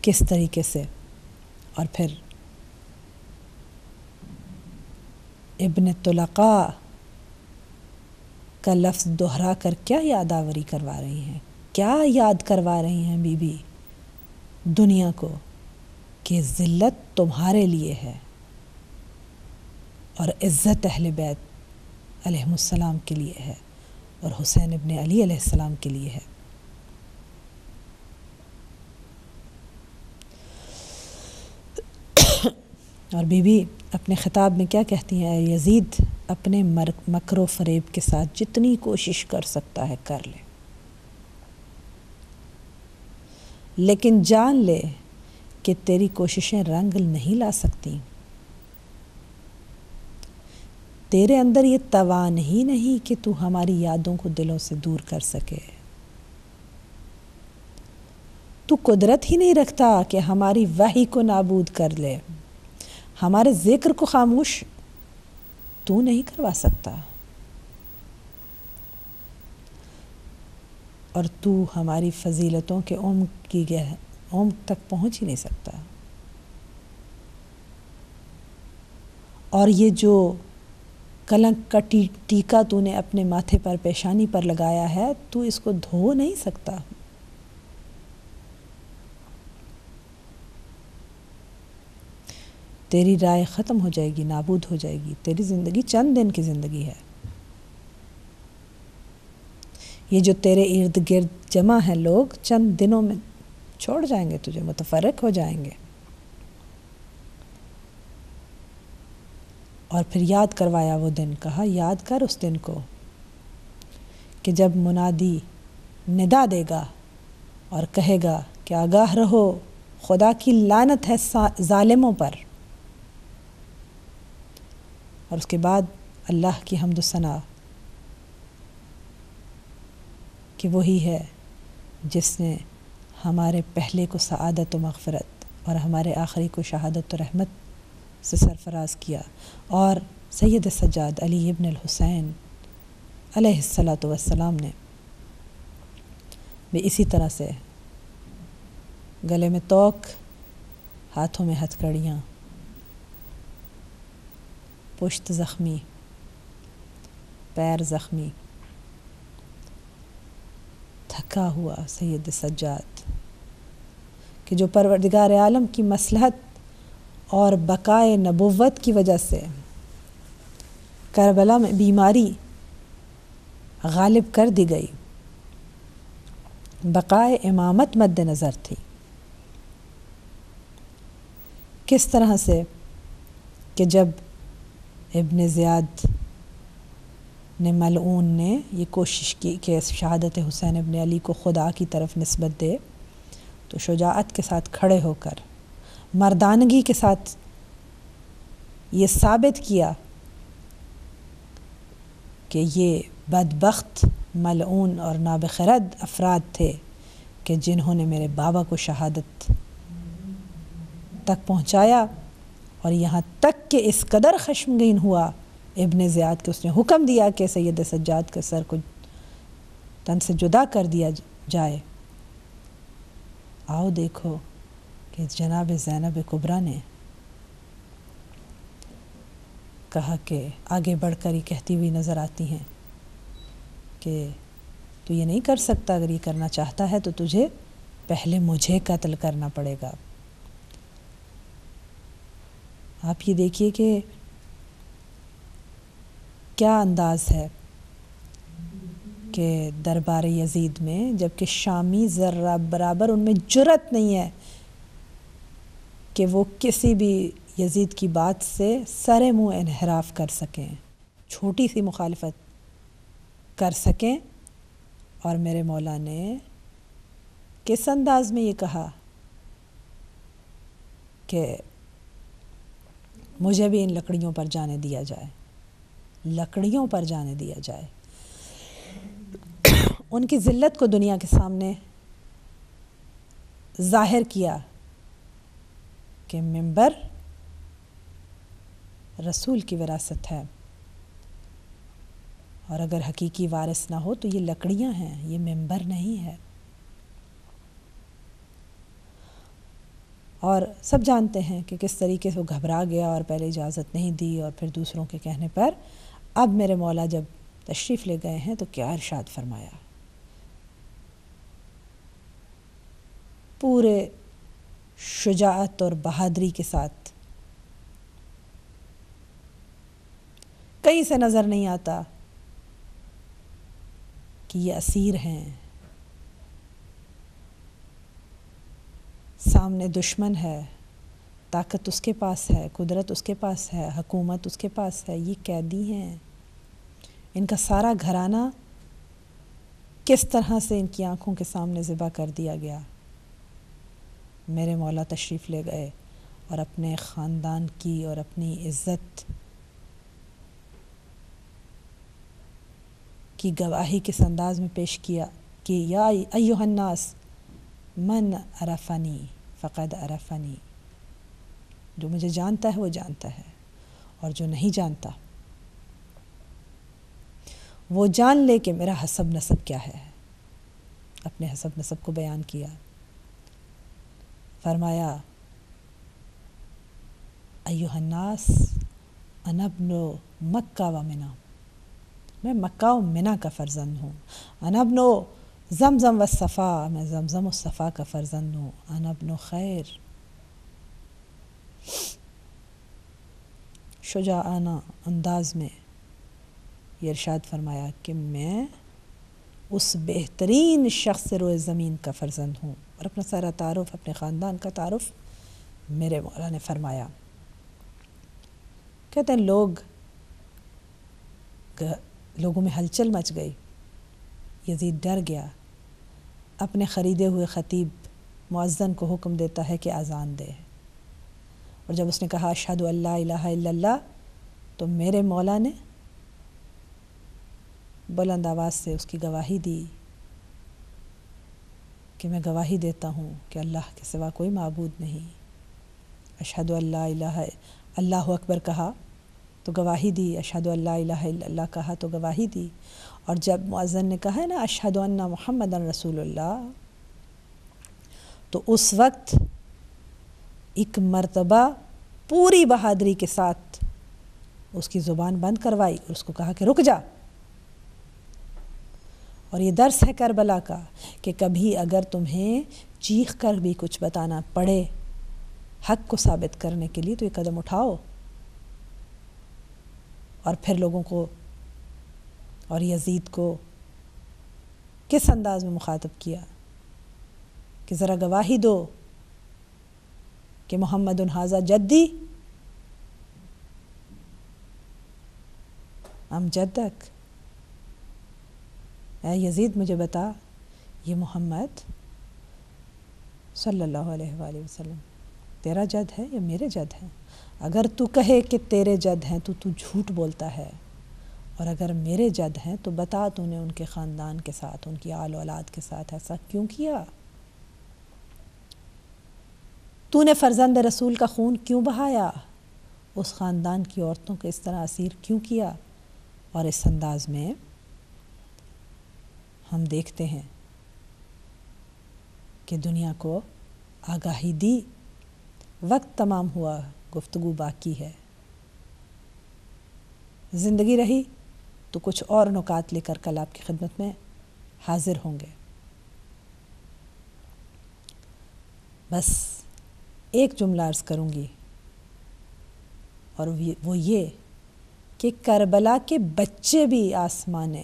کس طریقے سے، اور پھر ابن طلقاء کا لفظ دہرا کر کیا یادآوری کروا رہی ہیں، کیا یاد کروا رہی ہیں بی بی دنیا کو کہ ذلت تمہارے لیے ہے اور عزت اہل بیت علیہم السلام کے لیے ہے اور حسین ابن علی علیہ السلام کے لیے ہے۔ اور بی بی اپنے خطاب میں کیا کہتی ہیں، اے یزید اپنے مکر و فریب کے ساتھ جتنی کوشش کر سکتا ہے کر لے، لیکن جان لے کہ تیری کوششیں رنگ نہیں لا سکتی، تیرے اندر یہ توان ہی نہیں کہ تو ہماری یادوں کو دلوں سے دور کر سکے، تو قدرت ہی نہیں رکھتا کہ ہماری وحی کو نابود کر لے، ہمارے ذکر کو خاموش تو نہیں کروا سکتا، اور تو ہماری فضیلتوں کے عمق تک پہنچ ہی نہیں سکتا، اور یہ جو کلنک کا ٹیکا تو نے اپنے ماتھے پر پیشانی پر لگایا ہے تو اس کو دھو نہیں سکتا، تیری رائے ختم ہو جائے گی، نابود ہو جائے گی. تیری زندگی چند دن کی زندگی ہے. یہ جو تیرے ارد گرد جمع ہیں لوگ چند دنوں میں چھوڑ جائیں گے، تجھے متفرق ہو جائیں گے. اور پھر یاد کروایا وہ دن، کہا یاد کر اس دن کو کہ جب منادی ندا دے گا اور کہے گا کہ آگاہ رہو، خدا کی لعنت ہے ظالموں پر. اور اس کے بعد اللہ کی حمد و ثنا کہ وہی ہے جس نے ہمارے پہلے کو سعادت و مغفرت اور ہمارے آخری کو شہادت و رحمت سے سرفراز کیا. اور سید سجاد علی ابن الحسین علیہ الصلاۃ والسلام نے بھی اسی طرح سے گلے میں توق، ہاتھوں میں ہتھ کڑیاں، پشت زخمی، پیر زخمی، تھکا ہوا سید سجاد کہ جو پروردگار عالم کی مصلحت اور بقائے نبوت کی وجہ سے کربلا میں بیماری غالب کر دی گئی، بقائے امامت مد نظر تھی. کس طرح سے کہ جب ابن زیاد نے ملعون نے یہ کوشش کی کہ شہادت حسین ابن علی کو خدا کی طرف نسبت دے، تو شجاعت کے ساتھ کھڑے ہو کر مردانگی کے ساتھ یہ ثابت کیا کہ یہ بدبخت، ملعون اور نابخرد افراد تھے کہ جنہوں نے میرے بابا کو شہادت تک پہنچایا. اور یہاں تک کہ اس قدر خشمگین ہوا ابن زیاد کہ اس نے حکم دیا کہ سید سجاد کے سر کو تن سے جدا کر دیا جائے. آؤ دیکھو کہ جناب زینب کبریٰ نے کہا کہ آگے بڑھ کر یہ کہتی ہوئی نظر آتی ہیں کہ تو یہ نہیں کر سکتا، اگر یہ کرنا چاہتا ہے تو تجھے پہلے مجھے قتل کرنا پڑے گا. آپ یہ دیکھیے کہ کیا انداز ہے کہ دربار یزید میں، جبکہ شامی ذرہ برابر ان میں جرأت نہیں ہے کہ وہ کسی بھی یزید کی بات سے سر منہ انحراف کر سکیں، چھوٹی سی مخالفت کر سکیں. اور میرے مولا نے کس انداز میں یہ کہا کہ مجھے بھی ان لکڑیوں پر جانے دیا جائے، لکڑیوں پر جانے دیا جائے. ان کی ذلت کو دنیا کے سامنے ظاہر کیا کہ منبر رسول کی وراثت ہے، اور اگر حقیقی وارث نہ ہو تو یہ لکڑیاں ہیں، یہ منبر نہیں ہے. اور سب جانتے ہیں کہ کس طریقے سے وہ گھبرا گیا اور پہلے اجازت نہیں دی، اور پھر دوسروں کے کہنے پر اب میرے مولا جب تشریف لے گئے ہیں تو کیا ارشاد فرمایا. پورے شجاعت اور بہادری کے ساتھ، کہیں سے نظر نہیں آتا کہ یہ اسیر ہیں، سامنے دشمن ہے، طاقت اس کے پاس ہے، قدرت اس کے پاس ہے، حکومت اس کے پاس ہے، یہ قیدی ہیں. ان کا سارا گھرانہ کس طرح سے ان کی آنکھوں کے سامنے ذبح کر دیا گیا. میرے مولا تشریف لے گئے اور اپنے خاندان کی اور اپنی عزت کی گواہی کس انداز میں پیش کیا کہ یا ایھا الناس من عرفنی فقد عرفنی. جو مجھے جانتا ہے وہ جانتا ہے، اور جو نہیں جانتا وہ جان لے کہ میرا حسب نسب کیا ہے. اپنے حسب نسب کو بیان کیا، فرمایا ایھا الناس انا ابن مکہ و منی، میں مکہ و منی کا فرزند ہوں. انا ابن زمزم و صفا، میں زمزم و صفا کا فرزند ہوں. انا ابن خیر، شجاعانہ انداز میں یہ ارشاد فرمایا کہ میں اس بہترین شخص روئے زمین کا فرزند ہوں، اور اپنا سارا تعارف، اپنے خاندان کا تعارف میرے مولا نے فرمایا۔ کہتے ہیں لوگوں میں ہلچل مچ گئی، یزید ڈر گیا، اپنے خریدے ہوئے خطیب مؤذن کو حکم دیتا ہے کہ اذان دے، اور جب اس نے کہا اشہد ان لا الہ الا اللہ تو میرے مولا نے بلند آواز سے اس کی گواہی دی کہ میں گواہی دیتا ہوں کہ اللہ کے سوا کوئی معبود نہیں۔ اشہد ان لا الہ اللہ اکبر کہا تو گواہی دی، اشہد ان لا الہ الا اللہ کہا تو گواہی دی، اور جب مؤذن نے کہا ہے نا اشہد ان محمد رسول اللہ، تو اس وقت ایک مرتبہ پوری بہادری کے ساتھ اس کی زبان بند کروائی اور اس کو کہا کہ رک جا۔ اور یہ درس ہے کربلا کا کہ کبھی اگر تمہیں چیخ کر بھی کچھ بتانا پڑے حق کو ثابت کرنے کے لیے تو یہ قدم اٹھاؤ۔ اور پھر لوگوں کو اور یزید کو کس انداز میں مخاطب کیا کہ ذرا گواہی دو کہ محمد ھذا جدی ام جدک، اے یزید مجھے بتا یہ محمد صلی اللہ علیہ وآلہ وسلم تیرا جد ہے یا میرے جد ہے؟ اگر تو کہے کہ تیرے جد ہیں تو جھوٹ بولتا ہے، اور اگر میرے جد ہیں تو بتا تو نے ان کے خاندان کے ساتھ، ان کی آل و اولاد کے ساتھ ایسا کیوں کیا؟ تو نے فرزند رسول کا خون کیوں بہایا؟ اس خاندان کی عورتوں کو اس طرح اسیر کیوں کیا؟ اور اس انداز میں ہم دیکھتے ہیں کہ دنیا کو آگاہی دی۔ وقت تمام ہوا، گفتگو باقی ہے، زندگی رہی تو کچھ اور نکات لے کر کل آپ کی خدمت میں حاضر ہوں گے۔ بس ایک جملہ عرض کروں گی، اور وہ یہ کہ کربلا کے بچے بھی آسمان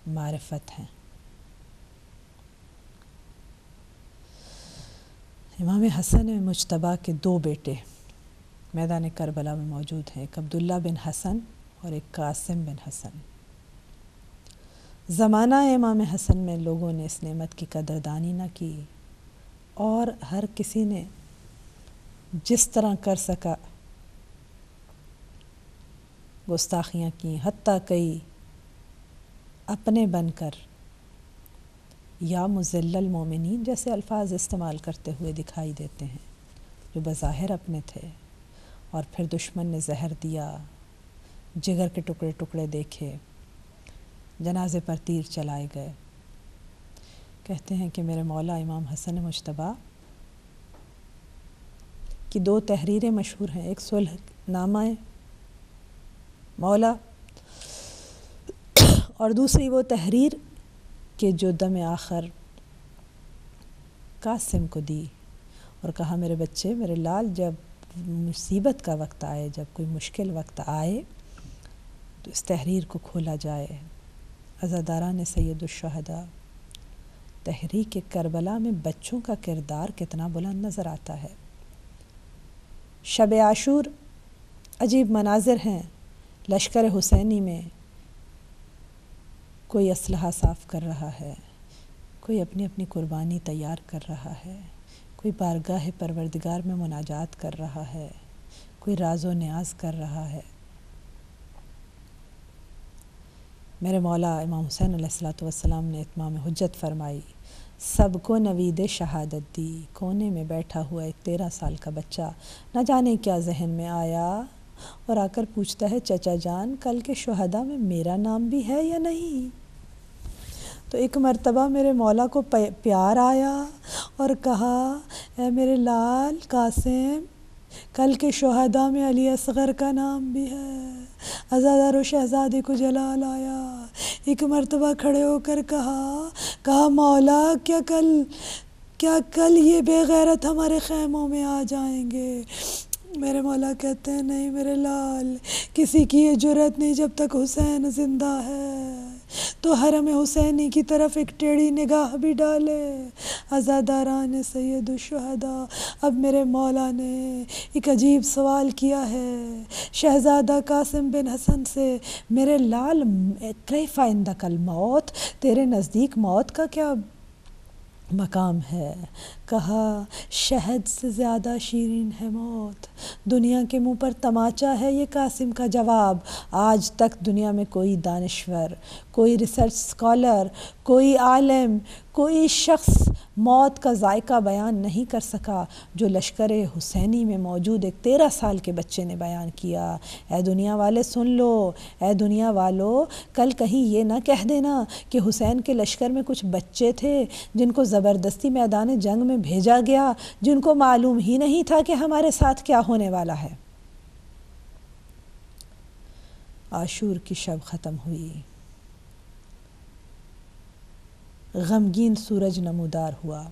معرفت ہیں۔ امام حسن مجتبیٰ کے 2 بیٹے میدان کربلا میں موجود ہیں، ایک عبداللہ بن حسن اور ایک قاسم بن حسن۔ زمانہ امام حسن میں لوگوں نے اس نعمت کی قدردانی نہ کی، اور ہر کسی نے جس طرح کر سکا گستاخیاں کی، حتیٰ کئی اپنے بن کر یا مذل المومنین جیسے الفاظ استعمال کرتے ہوئے دکھائی دیتے ہیں، جو بظاہر اپنے تھے، اور پھر دشمن نے زہر دیا، جگر کے ٹکڑے ٹکڑے دیکھے، جنازے پر تیر چلائے گئے۔ کہتے ہیں کہ میرے مولا امام حسن مجتبیٰ کی 2 تحریریں مشہور ہیں، ایک صلح نامہ مولا، اور دوسری وہ تحریر کہ جو دم آخر قاسم کو دی اور کہا میرے بچے، میرے لال، جب مصیبت کا وقت آئے، جب کوئی مشکل وقت آئے تو اس تحریر کو کھولا جائے۔ عزاداران سید الشہداء، تحریک کربلا میں بچوں کا کردار کتنا بلند نظر آتا ہے۔ شب عاشور عجیب مناظر ہیں، لشکر حسینی میں کوئی اسلحہ صاف کر رہا ہے، کوئی اپنی اپنی قربانی تیار کر رہا ہے، کوئی بارگاہ پروردگار میں مناجات کر رہا ہے، کوئی راز و نیاز کر رہا ہے۔ میرے مولا امام حسین علیہ الصلوۃ والسلام نے اتمام حجت فرمائی، سب کو نوید شہادت دی، کونے میں بیٹھا ہوا ایک 13 سال کا بچہ نہ جانے کیا ذہن میں آیا اور آ کر پوچھتا ہے چچا جان کل کے شہداء میں میرا نام بھی ہے یا نہیں؟ تو ایک مرتبہ میرے مولا کو پیار آیا اور کہا اے میرے لال قاسم، کل کے شہداء میں علی اصغر کا نام بھی ہے۔ عزادار و شہزادے کو جلال آیا، ایک مرتبہ کھڑے ہو کر کہا مولا کیا کل یہ بے غیرت ہمارے خیموں میں آ جائیں گے؟ میرے مولا کہتے ہیں نہیں میرے لال، کسی کی یہ جرأت نہیں جب تک حسین زندہ ہے تو حرم حسینی کی طرف ایک ٹیڑھی نگاہ بھی ڈالے۔ عزاداران سید الشہداء، اب میرے مولا نے ایک عجیب سوال کیا ہے شہزادہ قاسم بن حسن سے، میرے لال کیف عندک الموت، تیرے نزدیک موت کا کیا مقام ہے؟ کہا شہد سے زیادہ شیرین ہے موت، دنیا کے منہ پر تماچا ہے یہ قاسم کا جواب۔ آج تک دنیا میں کوئی دانشور، کوئی ریسرچ اسکالر، کوئی عالم، کوئی شخص موت کا ذائقہ بیان نہیں کر سکا جو لشکر حسینی میں موجود ایک 13 سال کے بچے نے بیان کیا۔ اے دنیا والے سن لو، اے دنیا والو، کل کہیں یہ نہ کہہ دینا کہ حسین کے لشکر میں کچھ بچے تھے جن کو زبردستی میدان جنگ میں بھیجا گیا، جن کو معلوم ہی نہیں تھا کہ ہمارے ساتھ کیا ہونے والا ہے۔ عاشور کی شب ختم ہوئی، غمگین سورج نمودار ہوا،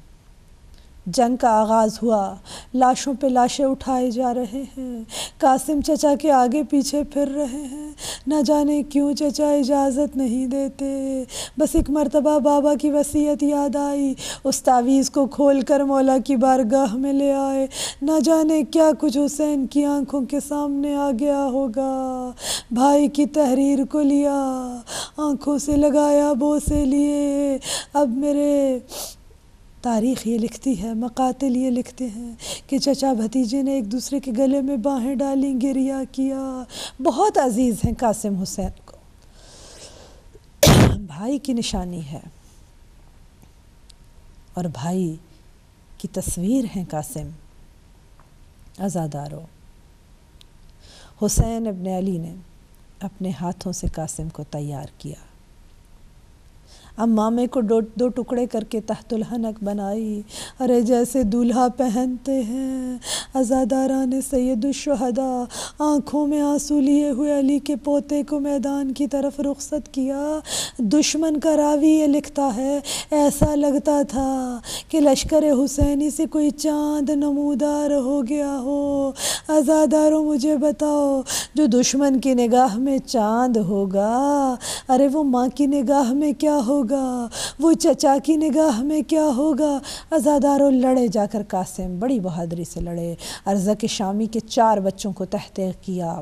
جنگ کا آغاز ہوا، لاشوں پہ لاشیں اٹھائے جا رہے ہیں، قاسم چچا کے آگے پیچھے پھر رہے ہیں، نہ جانے کیوں چچا اجازت نہیں دیتے۔ بس ایک مرتبہ بابا کی وصیت یاد آئی، اس تعویذ کو کھول کر مولا کی بارگاہ میں لے آئے، نہ جانے کیا کچھ حسین کی آنکھوں کے سامنے آ گیا ہوگا۔ بھائی کی تحریر کو لیا، آنکھوں سے لگایا، بوسے لیے۔ اب میرے تاریخ یہ لکھتی ہے، مقاتل یہ لکھتے ہیں کہ چچا بھتیجے نے ایک دوسرے کے گلے میں باہیں ڈالیں، گریہ کیا، بہت عزیز ہیں قاسم حسین کو، بھائی کی نشانی ہے اور بھائی کی تصویر ہیں قاسم۔ عزادارو، حسین ابن علی نے اپنے ہاتھوں سے قاسم کو تیار کیا، امامے کو دو ٹکڑے کر کے تحت الحنک بنائی، ارے جیسے دولہا پہنتے ہیں۔ عزاداران سید الشہداء، آنکھوں میں آنسو لیے ہوئے علی کے پوتے کو میدان کی طرف رخصت کیا۔ دشمن کا راوی یہ لکھتا ہے ایسا لگتا تھا کہ لشکر حسینی سے کوئی چاند نمودار ہو گیا ہو۔ عزاداروں مجھے بتاؤ، جو دشمن کی نگاہ میں چاند ہوگا، ارے وہ ماں کی نگاہ میں کیا ہوگا، وہ چچا کی نگاہ میں کیا ہوگا؟ عزاداروں لڑے جا کر قاسم، بڑی بہادری سے لڑے، ارزق شامی کے 4 بچوں کو تحقیق کیا،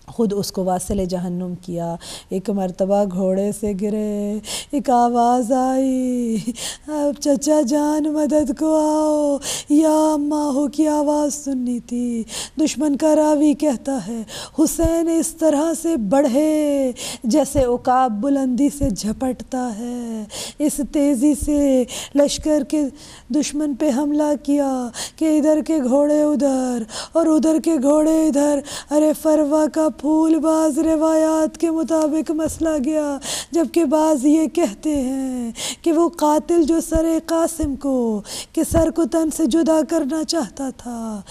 خود اس کو واصل جہنم کیا۔ ایک مرتبہ گھوڑے سے گرے، ایک آواز آئی، اب چچا جان مدد کو آؤ، یا اماں ہو کی آواز سننی تھی۔ دشمن کا راوی کہتا ہے حسین اس طرح سے بڑھے جیسے عقاب بلندی سے جھپٹتا ہے، اس تیزی سے لشکر کے دشمن پہ حملہ کیا کہ ادھر کے گھوڑے ادھر اور ادھر کے گھوڑے ادھر، ارے فروا کا پھول بعض روایات کے مطابق مسلا گیا، جبکہ بعض یہ کہتے ہیں کہ وہ قاتل جو سر قاسم کو کہ سر کو تن سے جدا کرنا چاہتا تھا،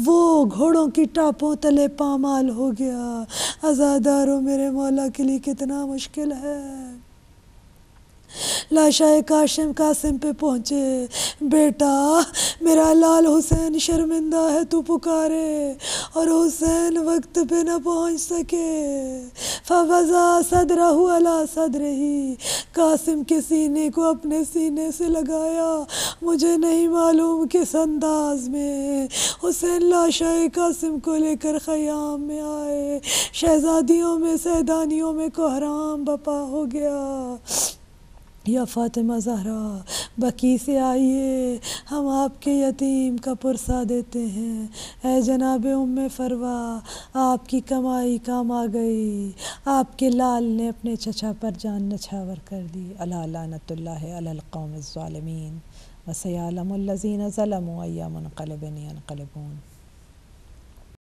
وہ گھوڑوں کی ٹاپوں تلے پامال ہو گیا۔ عزاداروں میرے مولا کے لیے کتنا مشکل ہے۔ لاشائے قاسم پہ پہنچے، بیٹا میرا لال حسین شرمندہ ہے، تو پکارے اور حسین وقت پہ نہ پہنچ سکے۔ فوضع صدرہ علی صدرہ، قاسم کے سینے کو اپنے سینے سے لگایا، مجھے نہیں معلوم کس انداز میں حسین لاشائے قاسم کو لے کر خیام میں آئے، شہزادیوں میں سیدانیوں میں کوہرام بپا ہو گیا۔ یا فاطمہ زہرا، بقیع سے آئیے، ہم آپ کے یتیم کا پرسہ دیتے ہیں۔ اے جناب ام فروا، آپ کی کمائی کام آ گئی، آپ کے لال نے اپنے چچا پر جان نچھاور کر دی۔ الا لعنت اللہ علی القوم الظالمین، وسیعلم الذین ظلموا ای منقلب ینقلبون۔